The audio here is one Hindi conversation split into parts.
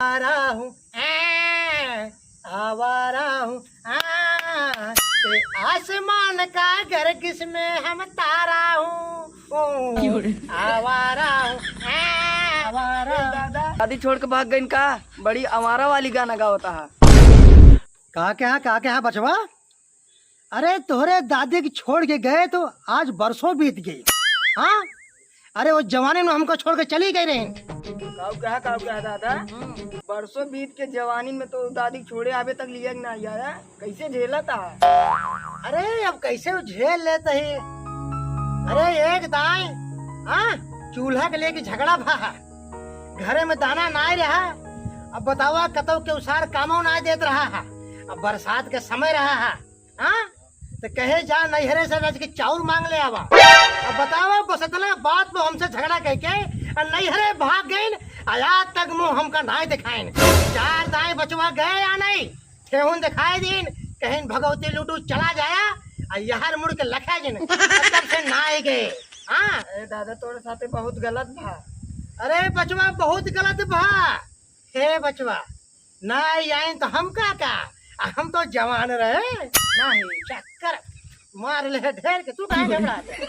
आवारा हूँ आवारा हूँ आसमान का गर्गिश में हम तारा हूँ आवारा हूँ आवारा। दादी छोड़ के भाग गई इनका बड़ी आवारा वाली गाना गावता है। कहा क्या बचवा? अरे तोहरे दादी की छोड़ के गए तो आज बरसों बीत गई। हाँ अरे वो जवानी में हमको छोड़ के चली गई रही। काऊ क्या दादा बरसों बीत के जवानी में तो दादी छोड़े आवे तक लिया ना आया कैसे झेला था? अरे अब कैसे वो झेल लेते ही। अरे एक दाई हाँ चूल्हा के लेके झगड़ा भा घरे में दाना ना रहा। अब बतावा कतो के उसार कामो ना देत रहा है। अब बरसात के समय रहा है हाँ तो कहे जा नैहरे से रज के चाउर मांग ले आवा। अब बतावा बसतला बात में हमसे झगड़ा कह के नैहरे भाग गई आज तक मुंह हमका नाई दिखाइन। चार दाएं बचवा गए या नहीं ठेहुन दिखाए दिन कहीं भगवती लूटू चला जाया और यहाँ मुड़ के लखा जिन तब से नाए गए। हाँ दादा तोरे साथे बहुत गलत भा। अरे बचवा बहुत गलत भा। हे बचवा ना आए तो हम का हम तो जवान रहे नहीं चक्कर मार ले ढेर के तू कहाँ घबराता?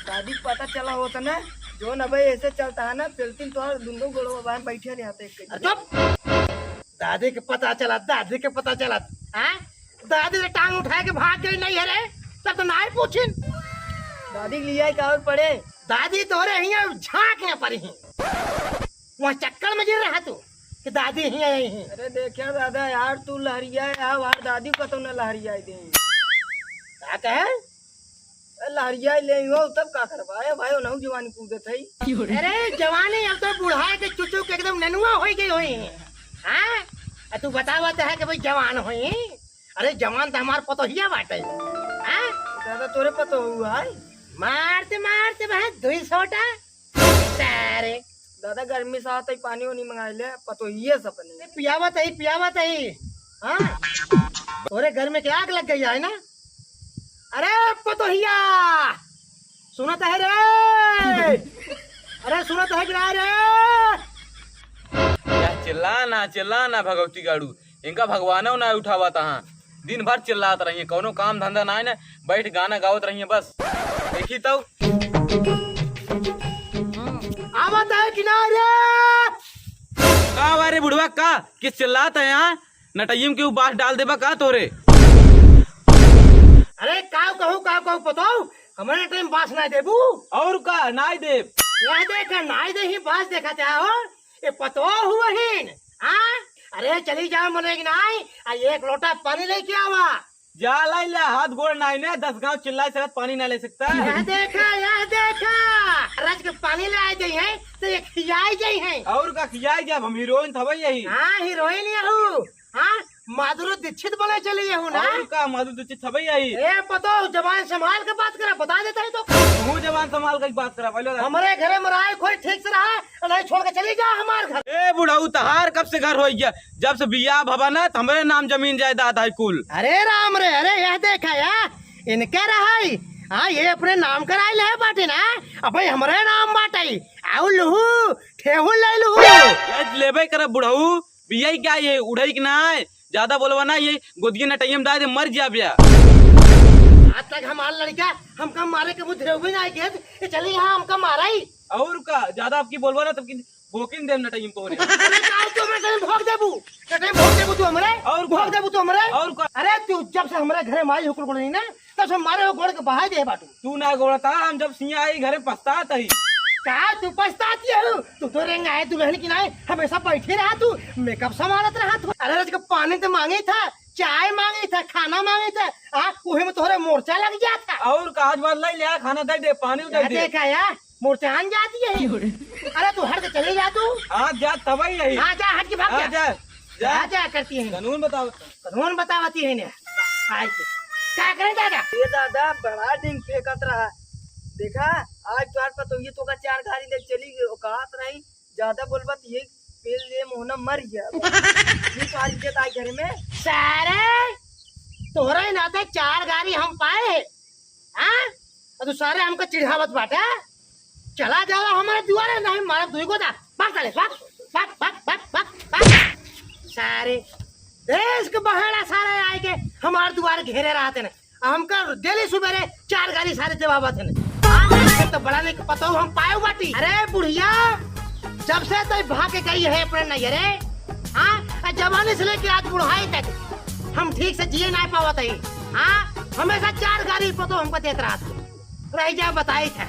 दादी पता चला होता ना जो न भाई ऐसे चलता है ना फिल्म तो दोनों गोड़ों में बैठे रहते। दादी के पता चला हाँ? दादी ने टांग उठा के भाग गई नहीं है तब तो ना ही पूछिन। दादी लिया का पड़े दादी तोरे यहाँ झाँक यहाँ पर ही वहाँ चक्कर में गिर रहा तू कि दादी ही आई है। अरे देखिए दादा यार तू लहरिया यार दादी को तो न लहरिया दे क्या कहे लहरिया ले हो तब का करवाए भाई नहु जवानी कूदे थई। अरे जवानी अब तो बुढ़ाए के चुचू के एकदम ननुआ हो गई हुई हाँ तू बतावत है कि भाई जवान हुई। अरे जवान तो हमार पतोहिया बाटे हाँ दादा तोरे पतो हुआ है मारते मारते भाई 200 सारे दादा गर्मी से आते पानी वानी मंगा ले पतो ये सपने पियावत ही हाँ तोरे घर में क्या आग लग गई है ना? अरे पतोहिया सुनत है रे अरे सुनत है गिरा रे चिल्लाना भगवती गाड़ू इनका भगवानो ना उठावा तहाँ दिन भर चिल्लात रही कौनो काम धंधा ना है ना बैठ गाना गावत रही बस देखी तो आवत है किनारे का वारे बुढ़वा का किस चिल्लात है यहाँ नटैयम के बात डाल देबा का तोरे? अरे का कहू पतो हमारे टाइम बास ना देबू और का नाई देव यह देखा नाई दे ही बास देखा चाहो ये पतो हुआ ही हाँ? अरे चली जाओ मने नाई एक लोटा पानी लेके आवा जा ला हाथ गोड़ नाई ने 10 गांव चिल्लाए से पानी ना ले सकता। यह देखा रज के पानी ले आए गई है तो ये खियाई गई है और का खियाई जब हम हीरोइन था यही हाँ हीरोइन यहू हाँ माधुरी दीक्षित बने चली यहू ना और का माधुरी दीक्षित था यही ए पतो जबान संभाल के बात करा बता देता है तो मुँह जबान संभाल कर बात करा पहले हमारे घरे मराए कोई ठीक से रहा नहीं छोड़ के चली जा हमारे घर। ए बुढ़ाऊ तहार कब से घर हो गया जब से बियाह भवा ना हमारे नाम जमीन जायदाद है कुल। अरे राम रे अरे यह देखा यार इनके रहा हाँ ये अपने नाम कराए ले बाटे ना अब हमारे नाम बाटे आओ लहू ठेहू ले लहू लेबे कर बुढ़ाऊ बिया क्या ये उड़ई के ना ज्यादा बोलवा ना ये गोदिये नटैयम दाए दे मर जा बिया। आज तक हमारा लड़का हमका मारे के मुझे भी नहीं गए चली यहाँ हमका मारा ही और का ज्यादा आपकी बोलवा ना तब भोकिन देम नटैयम तोरे भोग देबू तू हमरे और भोग देबू तू हमरे और का अरे तू जब से हमारे घरे माई हुकुर नहीं ना तब से मारे हो गोड़ के बहा दे बाटू तू ना गोड़ता हम जब सिया आई घरे पछतात ही का तू पछताती है तू तो रेंग आए तू रहने की ना हमेशा बैठे रहा तू मेकअप संभालत रहा तू। अरे रज का पानी तो मांगे था चाय मांगे था खाना मांगे था उहे में तोहरे मोर्चा लग जाता और का आज बात लाई ले खाना दे पानी दे देखा यार मोर्चान जाती है। अरे तू हट के चले जा तू आज जा तब यही हाँ जा हट के भाग जा करती है कानून बतावती है क्या करे दादा ये दादा बड़ा डिंग फेंकत रहा देखा आज द्वार पर तो ये तो का 4 गाड़ी ले चली गई औकात नहीं ज्यादा बोलबत ये पेल ले मोहना मर गया ये तो आज आई घर में सारे तोहरा नाते 4 गाड़ी हम पाए हाँ तो सारे हमको चिढ़ावत बाटा चला जाओ हमारे दुआरे नहीं मारा दुई को था भाग चले भाग भाग भाग भाग भाग सारे देश के बहेड़ा सारे आए के हमारे द्वार घेरे रहते ने हमका डेली सुबेरे 4 गाड़ी सारे जवाब थे तो बड़ा नहीं पता हम पाए बाटी। अरे बुढ़िया जब से तो भाग के गई है अपने नहीं रे हाँ जवानी से लेके आज बुढ़ाई तक हम ठीक से जिए नहीं पावत है। हाँ हमेशा 4 गाड़ी पतो हमको देते रहा रह जा बताई था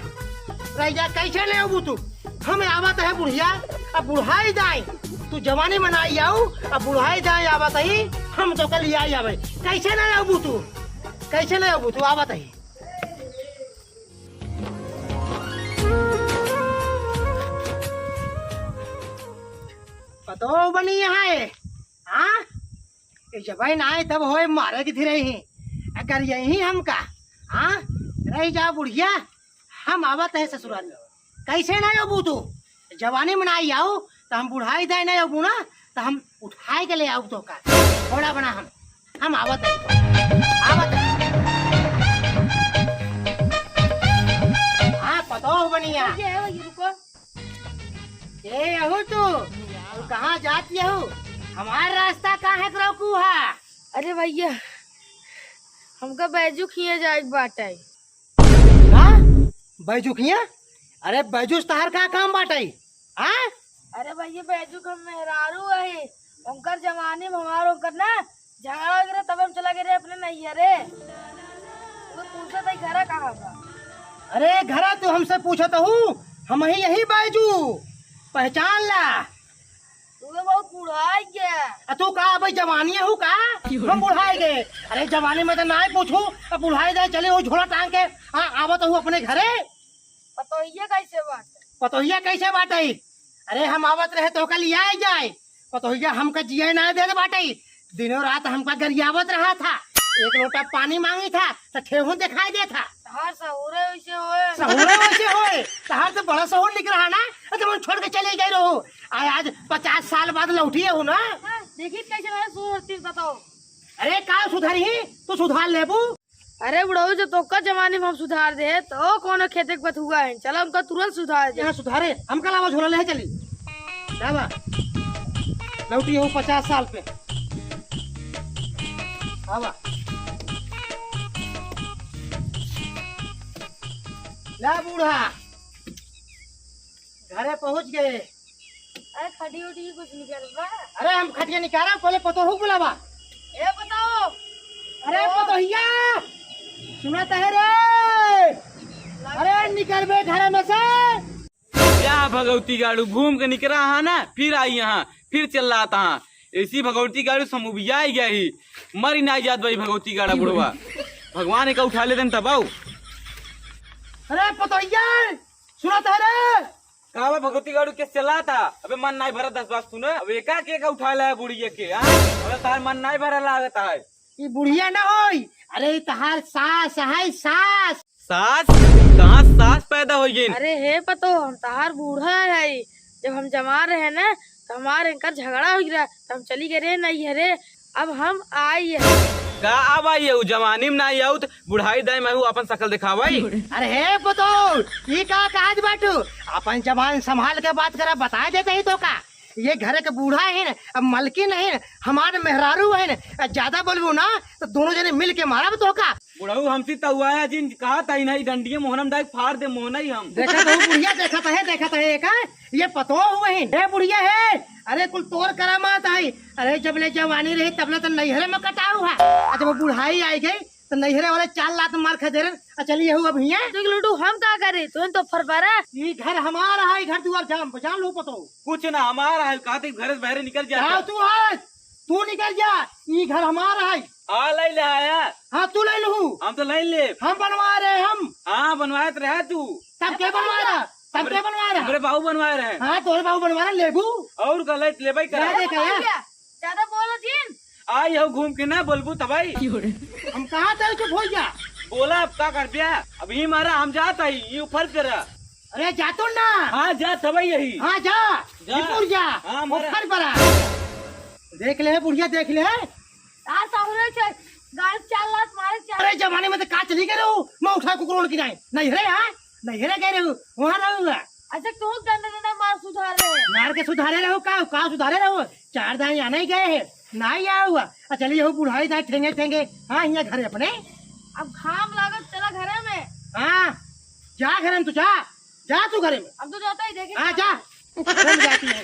रह जा कैसे ले अब तू हमें आवत है बुढ़िया अब बुढ़ाई जाए तू जवानी में नहीं आऊ अब बुढ़ाई जाए आवत है हम तो कल आई आवे कैसे नहीं अब तू कैसे नहीं अब तू आवत है। पतो बनी यहाँ है हाँ जब ना आए तब होए मारे की थी रही अगर यही हमका हाँ रह जा बुढ़िया हम आवत है ससुराल कैसे नहीं अबू तू जवानी में नहीं आओ तो हम बुढ़ाई दे नहीं अबू ना तो हम उठाए के ले आऊ तो का थोड़ा बना हम आवत है हाँ पतो बनिया ये अहू तू कहाँ जाती हो हमारा रास्ता कहाँ है रोकू है। अरे भैया हमका बैजू खिए जाए बाटे बैजुखिया अरे बैजुस तहार का काम बाटे हाँ अरे भैया बैजू का मेहरारू है उनकर जवानी में हमार उनकर ना झगड़ा गिरे तब हम चला गए अपने नहीं रे तो पूछा था घर कहाँ का। अरे घरा तू हमसे पूछत हूँ हम ही यही बैजू पहचान ला तू बहुत बुढ़ाई गया तू कहा भाई जवानी हूँ का हम बुढ़ाए गए अरे जवानी में तो ना पूछू अब बुढ़ाई जाए चले वो झोला टांग के हाँ आवत हूँ अपने घरे पतोहिया कैसे बाटे अरे हम आवत रहे तो कल आए जाए पतोहिया हमका जिये ना दे बाटे दिनों रात हमका गरियावत रहा था 1 लोटा पानी मांगी था तो ठेहू दिखाई दे था सहुरे वैसे होए तहार तो बड़ा सहूर निक रहा ना तो हम छोड़ के चले गए रहो आज 50 साल बाद लौटिए हो ना देखी कैसे मैं सुधरती बताओ। अरे का सुधरी तू सुधार लेबू अरे बुढ़ऊ जब तो का जमाने में हम सुधार दे तो कौन खेते के बत हुआ है चलो हमका तुरंत सुधार दे। यहाँ सुधारे हमका लावा झोला ले चली लावा लौटी हो 50 साल पे आवा ला बूढ़ा घरे पहुंच गए। अरे खड़ी उठी कुछ नहीं कर रहा। अरे हम खटिया निकाला पहले पतो हो बुलावा ए बताओ अरे पतोहिया सुना है रे अरे निकल बे घर में से क्या भगवती गाड़ू घूम के निकला है ना फिर आई यहाँ फिर चल रहा था ऐसी भगवती गाड़ू समुबिया ही गया ही मरी ना जात भाई भगवती गाड़ा बुढ़वा भगवान का उठा लेते तब आओ। अरे पतोहिया सुना है रे कहा भगवती गाड़ू के चला था अबे मन नहीं भरा 10 बात सुनो अब एका के उठा लाया बुढ़िया के अबे तार मन नहीं भरा लागता है ये बुढ़िया ना होई अरे तहार सास है सास सास कहाँ सास पैदा हो गई। अरे हे पतो हम तहार बूढ़ा है जब हम जमा रहे ना तो हमारे इनका झगड़ा हो गया तो हम चली गए रे नहीं है रे अब हम आई है का अब आई है जवानी में नहीं आऊ तो बुढ़ाई दाई मैं अपन शकल दिखावाई। अरे हे पतो ये का काज बाटू अपन जबान संभाल के बात करा बता देते ही तो का ये घर के बूढ़ा है ना अब मलकिन है ना हमारे मेहरारू है ना ज्यादा बोलबू ना तो दोनों जने मिल के मारा तो का बुढ़ाऊ हमसे तो हुआ है जिन कहा था नहीं डंडिया मोहनम डाइक फाड़ दे मोहना ही हम देखा तो बुढ़िया देखा था एक ये पतो हुए है बुढ़िया है अरे कुल तोर करा मात आई अरे जब ले जवानी रही तब तो नैहरे में कटा हुआ अच्छा वो बुढ़ाई आई गई तो नैहरे वाले 4 लात मार खा दे रहे चलिए हुआ भैया लूडू हम क्या करे तुम तो फरफरा ये घर हमारा है घर दुआर जान लो पतो कुछ ना हमारा है कहा घर से बाहर निकल जा तू निकल जा ये घर हमारा है हाँ ले ले आया हाँ तू ले लू हम तो ले ले हम बनवा रहे हम हाँ बनवाए तो रहे तू तब क्या बनवा रहा तब क्या बनवा रहा मेरे बाबू बनवाए रहे हाँ तोरे बाबू बनवा रहा लेबू और गले ले भाई करा ज्यादा बोलो जीन आई हो घूम के ना बोलबू तबाई हम कहाँ थे चुप हो जा बोला अब क्या कर दिया अभी मारा हम जाता ही ये ऊपर करा अरे जा तो ना हाँ जा तबाई यही हाँ जा जा हाँ, ऊपर पड़ा देख ले बुढ़िया देख ले गाड़ी 4 लाख मारे अरे जमाने में तो का चली गए मैं उठा कुकरोल की नहीं रे हाँ नहीं रे कह रहे वहाँ रहूंगा अच्छा तू डंडा डंडा मार सुधार रहे मार के सुधारे रहो का सुधारे रहो। 4 दाई आने ही गए है ना ही आया हुआ। चलिए वो बुढ़ाई दाई ठेंगे ठेंगे। हाँ यहाँ घरे अपने। अब घाम लागत चला घरे में। हाँ जा घरे में, तू जा तू घरे में। अब तो जाता ही देखे। हाँ जा घरे में जाती है।